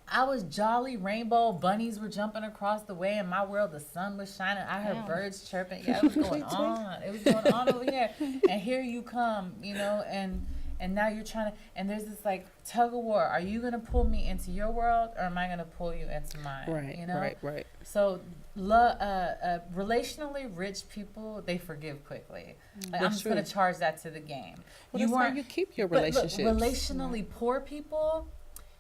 I was jolly, rainbow, bunnies were jumping across the way in my world, the sun was shining, I heard birds chirping. Yeah, it was going on. It was going on over here. And here you come, and now you're trying to, and there's this like tug of war. Are you going to pull me into your world, or am I going to pull you into mine? Right, right. So relationally rich people, they forgive quickly. Like, I'm just going to charge that to the game. Well, that's how you keep your relationships. But relationally poor people,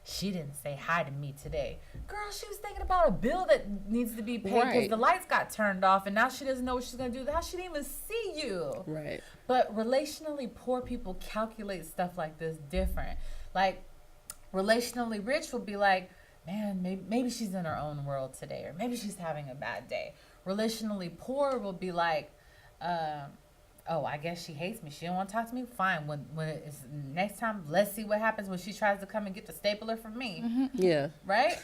she didn't say hi to me today. Girl, she was thinking about a bill that needs to be paid because the lights got turned off, and now she doesn't know what she's going to do. Now she didn't even see you. Right. But relationally poor people calculate stuff like this different. Like, relationally rich will be like, man, maybe she's in her own world today, or maybe she's having a bad day. Relationally poor will be like, oh, I guess she hates me. She don't want to talk to me. Fine. When it's next time, let's see what happens when she tries to come and get the stapler from me. Yeah. Right?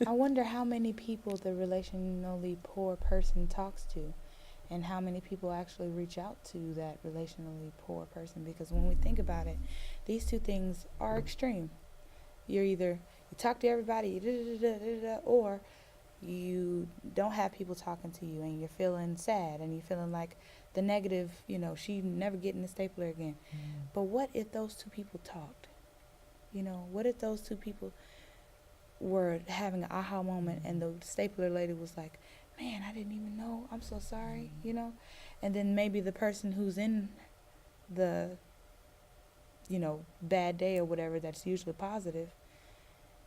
I wonder how many people the relationally poor person talks to, and how many people actually reach out to that relationally poor person. Because when we think about it, these two things are extreme. You're either you talk to everybody, or you don't have people talking to you and you're feeling sad and you're feeling like the negative, she never getting the stapler again. But what if those two people talked? What if those two people were having an aha moment and the stapler lady was like, man, I didn't even know, I'm so sorry, and then maybe the person who's in the bad day or whatever that's usually positive,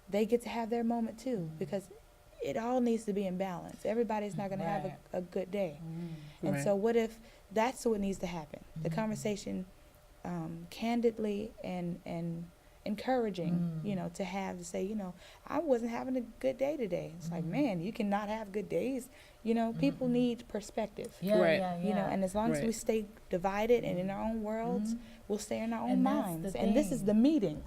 they get to have their moment too, because it all needs to be in balance. Everybody's not going to have a good day. And so what if that's what needs to happen? The conversation, candidly and encouraging, to have to say, I wasn't having a good day today. It's like, man, you cannot have good days. People need perspective. And as long as we stay divided and in our own worlds, we'll stay in our own minds. And this is the meeting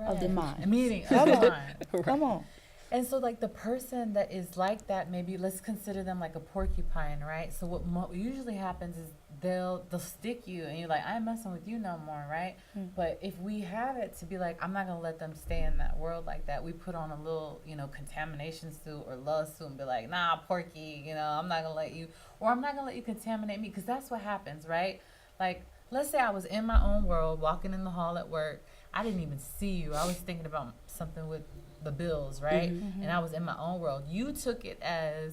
of the mind. A meeting. Come on. And so, like, the person that is like that, maybe let's consider them like a porcupine, right? So what usually happens is they'll stick you, and you're like, I'm messing with you no more, right? But if we have it to be like, I'm not gonna let them stay in that world like that, we put on a little, contamination suit or love suit and be like, nah, porky, I'm not gonna let you, or I'm not gonna let you contaminate me, because that's what happens, right? Like, let's say I was in my own world, walking in the hall at work, I didn't even see you, I was thinking about something with the bills, right? And I was in my own world. You took it as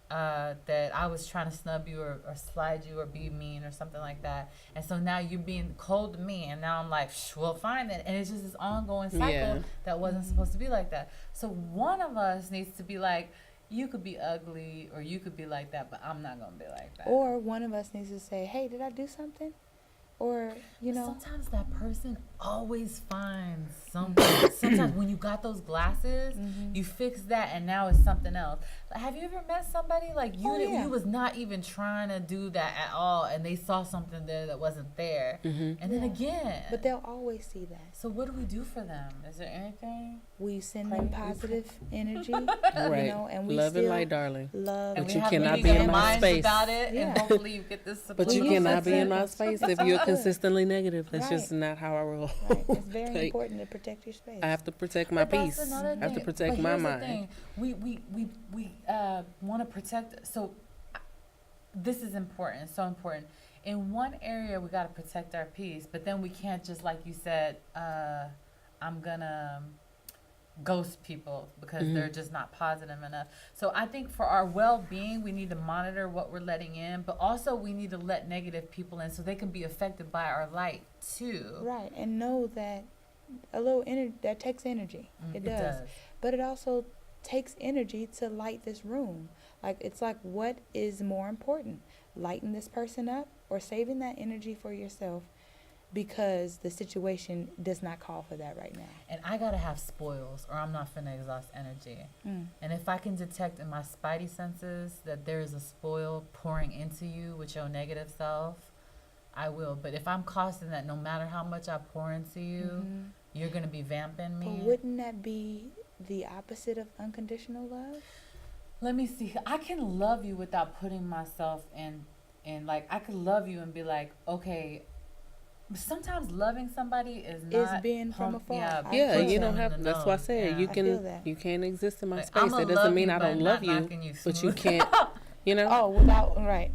that I was trying to snub you or slide you or be mean or something like that. And so now you're being cold to me, and now I'm like, well, fine then. And it's just this ongoing cycle that wasn't supposed to be like that. So one of us needs to be like, you could be ugly or you could be like that, but I'm not going to be like that. Or one of us needs to say, hey, did I do something? Or, sometimes that person always finds something. Sometimes when you got those glasses, you fix that and now it's something else. Have you ever met somebody like you was not even trying to do that at all, and they saw something there that wasn't there, and then again. But they'll always see that. So what do we do for them? Is there anything? We send them positive energy, and we love still and light, darling. love. But you cannot be in my space about it, and hopefully you get this support. But you cannot be in my space if you're consistently negative. That's just not how I roll. It's very important to protect your space. I have to protect my peace. I have to protect my mind. We want to protect. So this is important. So important. In one area, we got to protect our peace, but then we can't just, like you said, I'm gonna ghost people because they're just not positive enough. So I think for our well-being, we need to monitor what we're letting in, but also we need to let negative people in so they can be affected by our light too. Right, and know that a little energy that takes energy. It does. But it also takes energy to light this room. Like, it's like, what is more important, lighting this person up or saving that energy for yourself? Because the situation does not call for that right now. And I gotta have spoils or I'm not finna exhaust energy. And if I can detect in my spidey senses that there is a spoil pouring into you with your negative self, I will. But if I'm costing that, no matter how much I pour into you, you're gonna be vamping me. But wouldn't that be the opposite of unconditional love? Let me see. I can love you without putting myself in like, I could love you and be like, okay. Sometimes loving somebody is being from afar. Yeah, you don't have. That's why I said you can't exist in my space. It doesn't mean I don't love you, but you can't. Oh, without right.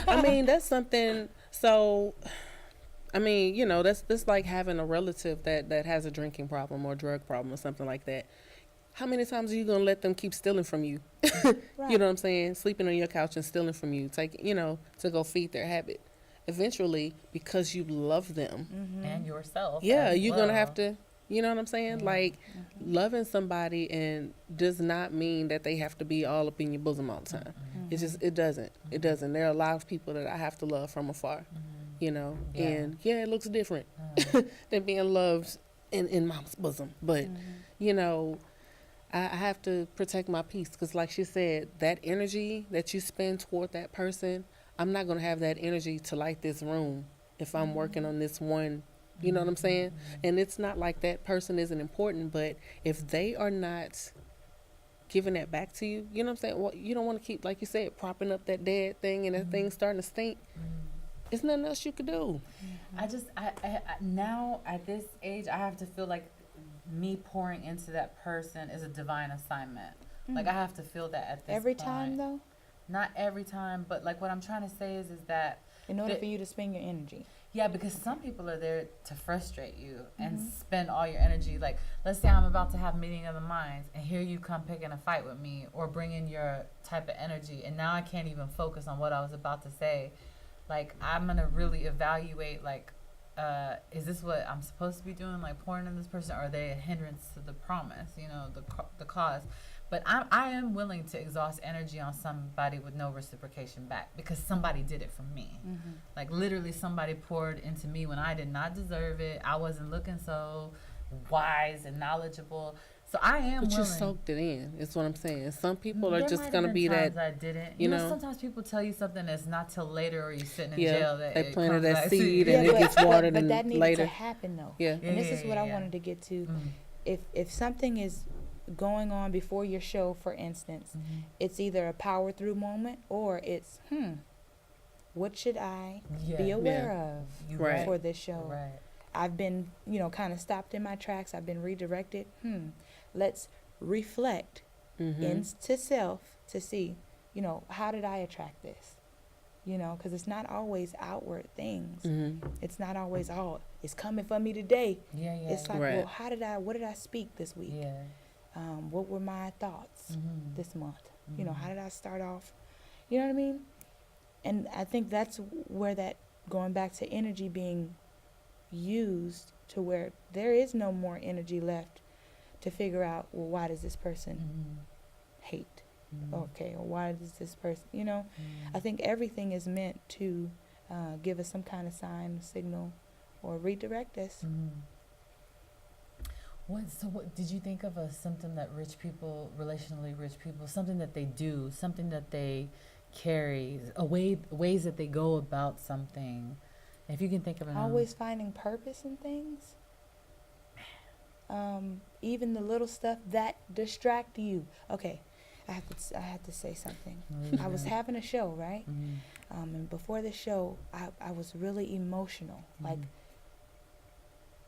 I mean, that's something. So, I mean, that's like having a relative that has a drinking problem or drug problem or something like that. How many times are you gonna let them keep stealing from you? Right. You know what I'm saying? Sleeping on your couch and stealing from you, to go feed their habit. Eventually, because you love them and yourself, you're gonna have to, you know what I'm saying? Like, loving somebody and does not mean that they have to be all up in your bosom all the time. It doesn't. There are a lot of people that I have to love from afar, and it looks different than being loved in mom's bosom. But I have to protect my peace, because like she said, that energy that you spend toward that person, I'm not going to have that energy to light this room if I'm working on this one, you know what I'm saying? And it's not like that person isn't important, but if they are not giving that back to you, you know what I'm saying? Well, you don't want to keep, like you said, propping up that dead thing and that thing starting to stink. There's nothing else you could do. I now at this age, I have to feel like me pouring into that person is a divine assignment. Like I have to feel that at this Every point. time though? Not every time, but like what I'm trying to say is that In order for you to spend your energy. yeah, because some people are there to frustrate you and spend all your energy. Like, let's say I'm about to have a meeting of the minds, and here you come picking a fight with me or bringing your type of energy, and now I can't even focus on what I was about to say. Like, I'm gonna really evaluate. Like, is this what I'm supposed to be doing? Like, pouring in this person, or are they a hindrance to the promise? You know, the cause. But I am willing to exhaust energy on somebody with no reciprocation back because somebody did it for me. Like literally somebody poured into me when I did not deserve it. I wasn't looking so wise and knowledgeable. So I am But willing. you soaked it in. Is what I'm saying. Some people There are just might going to have be been that. times I didn't. You know, sometimes people tell you something that's not till later, or you're sitting in Yeah, jail. That they it planted comes that back to seed you. and it gets watered but and that needed later. to happen though. Yeah. And this is what I wanted to get to. If something is going on before your show, for instance, it's either a power through moment or it's what should I be aware of Right. for this show? Right. I've been, kind of stopped in my tracks. I've been redirected. Let's reflect into self to see, how did I attract this? Because it's not always outward things. It's not always it's coming for me today. Yeah. It's like, Right. well, what did I speak this week? Yeah. What were my thoughts this month? How did I start off? You know what I mean? And I think that's where that going back to energy being used to where there is no more energy left to figure out, well, why does this person hate? Okay, or why does this person, I think everything is meant to give us some kind of sign, signal, or redirect us. What did you think of a symptom that rich people, relationally rich people, something that they do, something that they carry, ways that they go about something? If you can think of it. Always finding purpose in things. Even the little stuff that distract you. Okay, I have to say something. I was having a show, right? And before the show, I was really emotional, like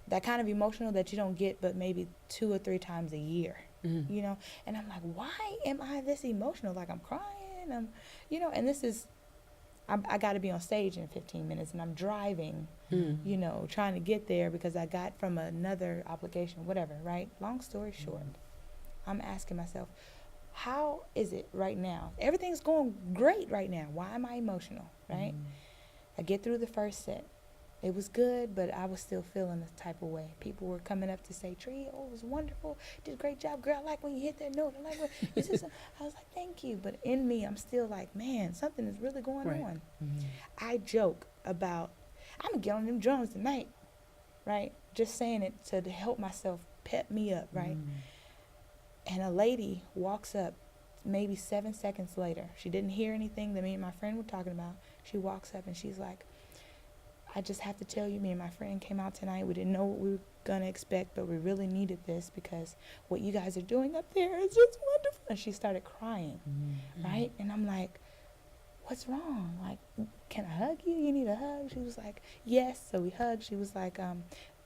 that kind of emotional that you don't get but maybe 2 or 3 times a year, and I'm like, why am I this emotional? Like I'm crying, and this is, I got to be on stage in 15 minutes and I'm driving, trying to get there because I got from another obligation, whatever, right? Long story short, I'm asking myself, how is it right now? Everything's going great right now. Why am I emotional, right? I get through the first set. It was good, but I was still feeling this type of way. People were coming up to say, Tree, it was wonderful. Did a great job, girl. I like when you hit that note. I like when you said something. I was like, thank you. But in me, I'm still like, man, something is really going on. I joke about, I'm going to get on them drums tonight, right? Just saying it to help myself pep me up, right? And a lady walks up maybe 7 seconds later. She didn't hear anything that me and my friend were talking about. She walks up and she's like, I just have to tell you, me and my friend came out tonight. We didn't know what we were going to expect, but we really needed this because what you guys are doing up there is just wonderful. And she started crying, right? And I'm like, what's wrong? Like, can I hug you? You need a hug? She was like, yes. So we hugged. She was like,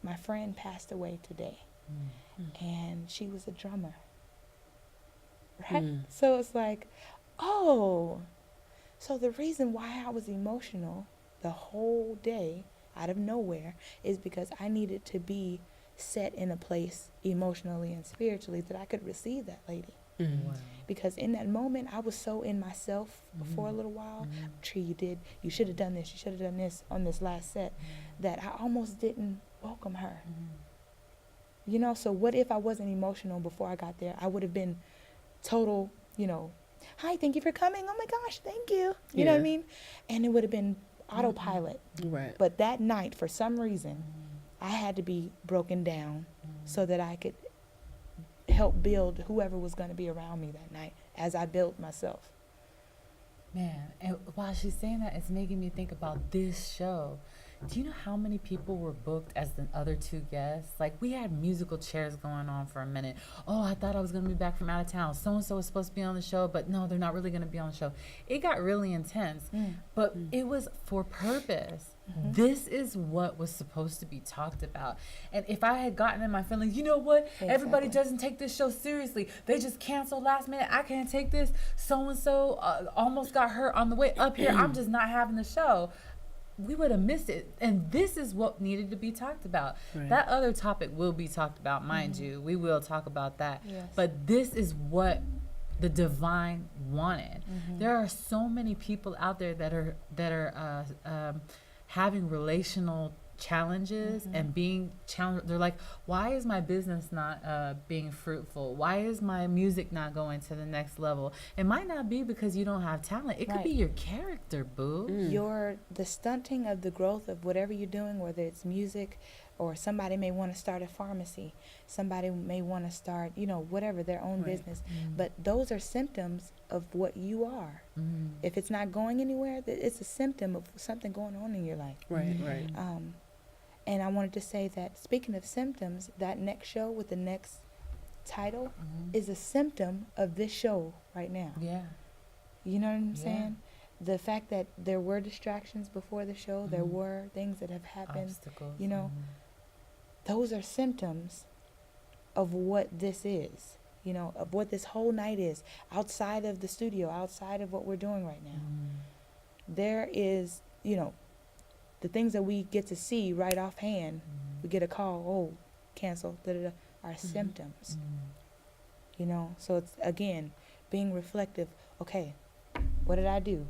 my friend passed away today. And she was a drummer, right? So it's like, oh, so the reason why I was emotional the whole day out of nowhere is because I needed to be set in a place emotionally and spiritually that I could receive that lady. Wow. Because in that moment I was so in myself for a little while. Tree, you should have done this, you should have done this on this last set, that I almost didn't welcome her. So what if I wasn't emotional before I got there? I would have been total, hi, thank you for coming, oh my gosh, thank you, you know what I mean? And it would have been autopilot. Right. But that night, for some reason, I had to be broken down so that I could help build whoever was going to be around me that night as I built myself. Man, and while she's saying that, it's making me think about this show. Do you know how many people were booked as the other 2 guests? Like, we had musical chairs going on for a minute. Oh, I thought I was going to be back from out of town. So-and-so was supposed to be on the show, but no, they're not really going to be on the show. It got really intense, but it was for purpose. This is what was supposed to be talked about. And if I had gotten in my feelings, you know what? Everybody doesn't take this show seriously. They just cancel last minute. I can't take this. So-and-so almost got hurt on the way up here. I'm just not having the show. We would have missed it. And this is what needed to be talked about. Right. That other topic will be talked about, mind you. We will talk about that. Yes. But this is what the divine wanted. There are so many people out there that are having relational challenges and being challenged. They're like, why is my business not being fruitful? Why is my music not going to the next level? It might not be because you don't have talent. It could be your character, boo. The stunting of the growth of whatever you're doing, whether it's music, or somebody may want to start a pharmacy, somebody may want to start, whatever, their own business. But those are symptoms of what you are. If it's not going anywhere, it's a symptom of something going on in your life. Right. And I wanted to say that, speaking of symptoms, that next show with the next title is a symptom of this show right now. Yeah. You know what I'm saying? The fact that there were distractions before the show, there were things that have happened, obstacles. Those are symptoms of what this is, of what this whole night is, outside of the studio, outside of what we're doing right now. There is, the things that we get to see right offhand, we get a call, cancel, are symptoms. So it's, again, being reflective. Okay, what did I do?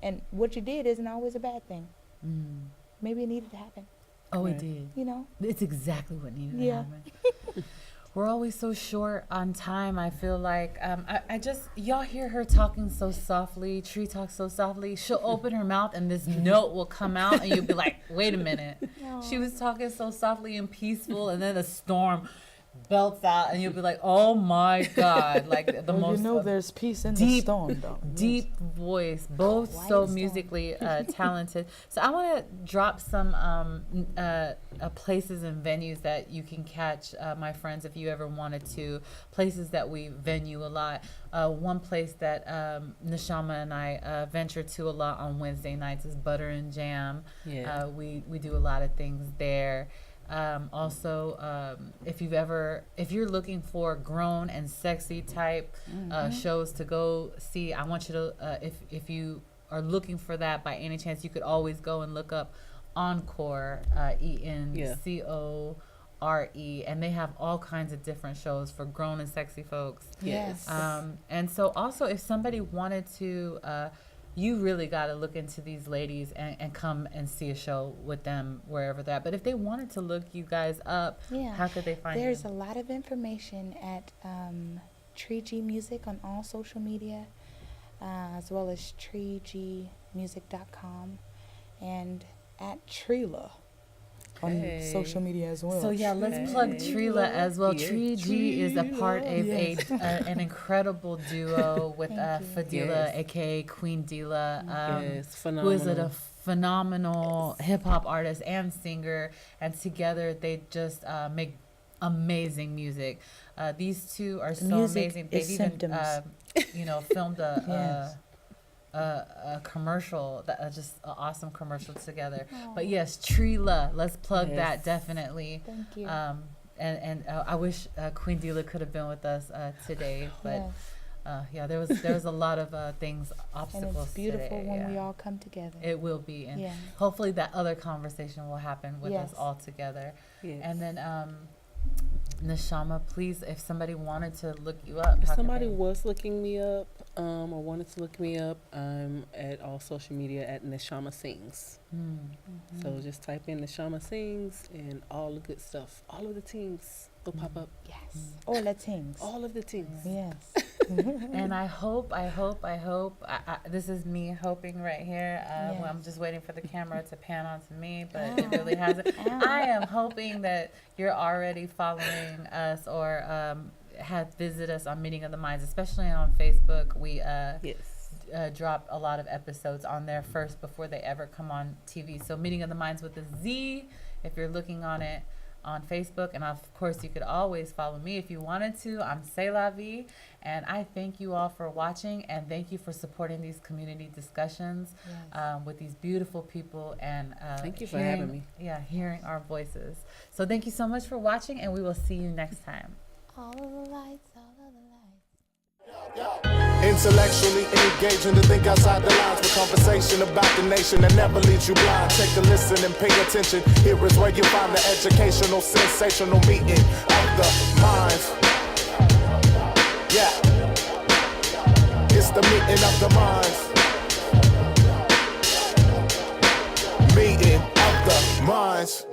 And what you did isn't always a bad thing. Maybe it needed to happen. Oh, it did. It's exactly what needed to happen. We're always so short on time. I feel like y'all hear her talking so softly. Tree talks so softly. She'll open her mouth and this note will come out, and you'll be like, "Wait a minute." She was talking so softly and peaceful, and then a storm belts out, and you'll be like, "Oh my God!" Like the most. There's peace in the storm, though. Deep voice, both so musically talented. So I want to drop some places and venues that you can catch, my friends, if you ever wanted to. Places that we venue a lot. One place that Neshama and I venture to a lot on Wednesday nights is Butter and Jam. Yeah. We do a lot of things there. Also, if you're looking for grown and sexy type shows to go see, I want you to, if you are looking for that by any chance, you could always go and look up Encore, ENCORE, and they have all kinds of different shows for grown and sexy folks. Yes. And so also, if somebody wanted to, you really got to look into these ladies and come and see a show with them wherever they're at. But if they wanted to look you guys up, how could they find you? There's a lot of information at Tree G Music on all social media, as well as treegmusic.com, and at Treela on social media as well. So let's plug Treela as well. Tree G is a part of an incredible duo with Fadila, aka Queen Dila, who is a phenomenal hip hop artist and singer, and together they just make amazing music. These two are so amazing. They've even filmed a commercial, just an awesome commercial together. But yes, Treela, let's plug that definitely. Thank you. And I wish Queen Dila could have been with us today, but there was a lot of obstacles. And it's beautiful today, when we all come together. It will be, and hopefully that other conversation will happen with us all together. Yes. And then Neshama, please, if somebody wanted to look you up. If somebody was looking me up, or wanted to look me up, I'm at all social media at Neshama Sings. So just type in Neshama Sings and all the good stuff. All of the things will pop up. Yes. All the things. All of the things. Yes. And I hope, this is me hoping right here. Well, I'm just waiting for the camera to pan onto me, but it really hasn't. I am hoping that you're already following us or have visited us on Meeting of the Minds, especially on Facebook. We drop a lot of episodes on there first before they ever come on TV. So Meeting of the Minds with a Z, if you're looking on it. on Facebook. And of course, you could always follow me if you wanted to. I'm C'est La Vie. And I thank you all for watching, and thank you for supporting these community discussions with these beautiful people, and thank you for having me. Yeah, hearing our voices. So thank you so much for watching, and we will see you next time. All of the lights, all of the lights. Intellectually engaging to think outside the lines, with conversation about the nation that never leaves you blind. Take a listen and pay attention. Here is where you find the educational, sensational meeting of the minds. Yeah, it's the meeting of the minds. Meeting of the minds.